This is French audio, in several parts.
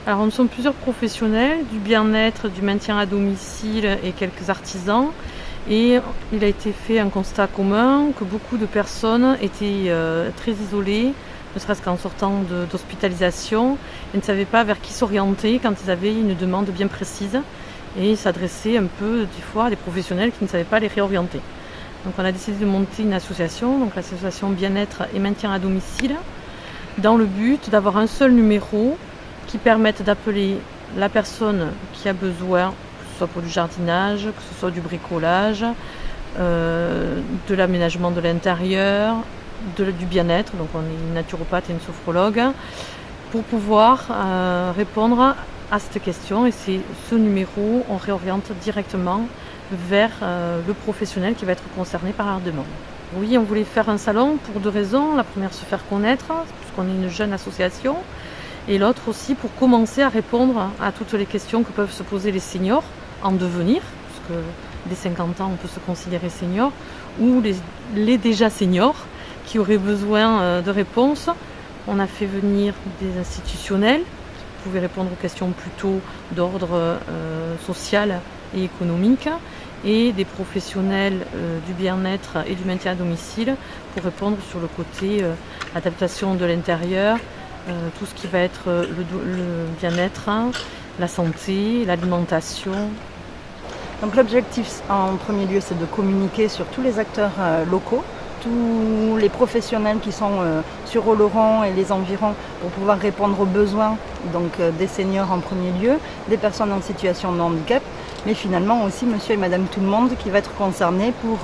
Alors nous sommes plusieurs professionnels du bien-être, du maintien à domicile et quelques artisans. Et il a été fait un constat commun que beaucoup de personnes étaient très isolées, ne serait-ce qu'en sortant d'hospitalisation, et ne savaient pas vers qui s'orienter quand ils avaient une demande bien précise et s'adressaient un peu des fois à des professionnels qui ne savaient pas les réorienter. Donc on a décidé de monter une association, donc l'association bien-être et maintien à domicile, dans le but d'avoir un seul numéro qui permette d'appeler la personne qui a besoin, que ce soit pour du jardinage, que ce soit du bricolage, de l'aménagement de l'intérieur, du bien-être, donc on est une naturopathe et une sophrologue, pour pouvoir répondre à cette question. Et c'est ce numéro, on réoriente directement vers le professionnel qui va être concerné par la demande. Oui, on voulait faire un salon pour deux raisons. La première, se faire connaître, puisqu'on est une jeune association. Et l'autre aussi pour commencer à répondre à toutes les questions que peuvent se poser les seniors en devenir, puisque dès 50 ans on peut se considérer senior, ou les déjà seniors qui auraient besoin de réponses. On a fait venir des institutionnels qui pouvaient répondre aux questions plutôt d'ordre social et économique, et des professionnels du bien-être et du maintien à domicile pour répondre sur le côté adaptation de l'intérieur, tout ce qui va être le bien-être, la santé, l'alimentation. Donc l'objectif en premier lieu, c'est de communiquer sur tous les acteurs locaux, tous les professionnels qui sont sur Oloron et les environs pour pouvoir répondre aux besoins donc, des seniors en premier lieu, des personnes en situation de handicap, mais finalement aussi monsieur et madame tout le monde qui va être concerné pour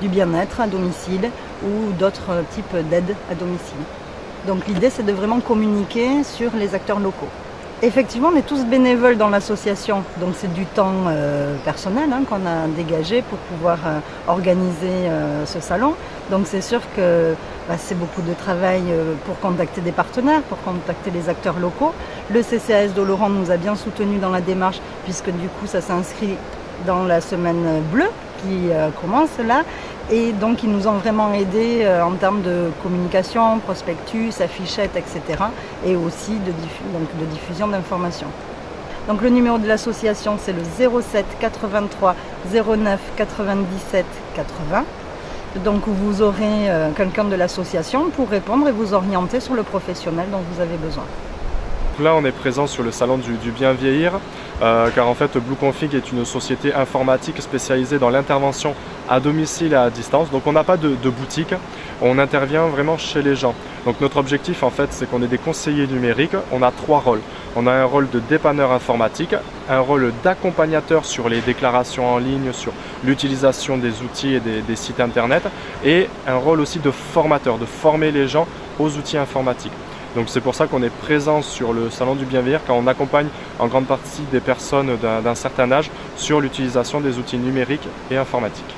du bien-être à domicile ou d'autres types d'aides à domicile. Donc l'idée, c'est de vraiment communiquer sur les acteurs locaux. Effectivement, on est tous bénévoles dans l'association, donc c'est du temps personnel qu'on a dégagé pour pouvoir organiser ce salon. Donc c'est sûr que c'est beaucoup de travail pour contacter des partenaires, pour contacter les acteurs locaux. Le CCAS d'Oloron nous a bien soutenus dans la démarche, puisque du coup ça s'inscrit dans la semaine bleue qui commence là. Et donc ils nous ont vraiment aidés en termes de communication, prospectus, affichettes, etc. Et aussi de diffusion d'informations. Donc le numéro de l'association, c'est le 07 83 09 97 80. Donc vous aurez quelqu'un de l'association pour répondre et vous orienter sur le professionnel dont vous avez besoin. Là, on est présent sur le salon du bien vieillir, car en fait Blue Config est une société informatique spécialisée dans l'intervention à domicile et à distance. Donc on n'a pas de boutique, on intervient vraiment chez les gens. Donc notre objectif en fait, c'est qu'on est des conseillers numériques. On a trois rôles. On a un rôle de dépanneur informatique, un rôle d'accompagnateur sur les déclarations en ligne, sur l'utilisation des outils et des sites internet, et un rôle aussi de formateur, de former les gens aux outils informatiques. Donc c'est pour ça qu'on est présent sur le salon du bien vieillir, quand on accompagne en grande partie des personnes d'un certain âge sur l'utilisation des outils numériques et informatiques.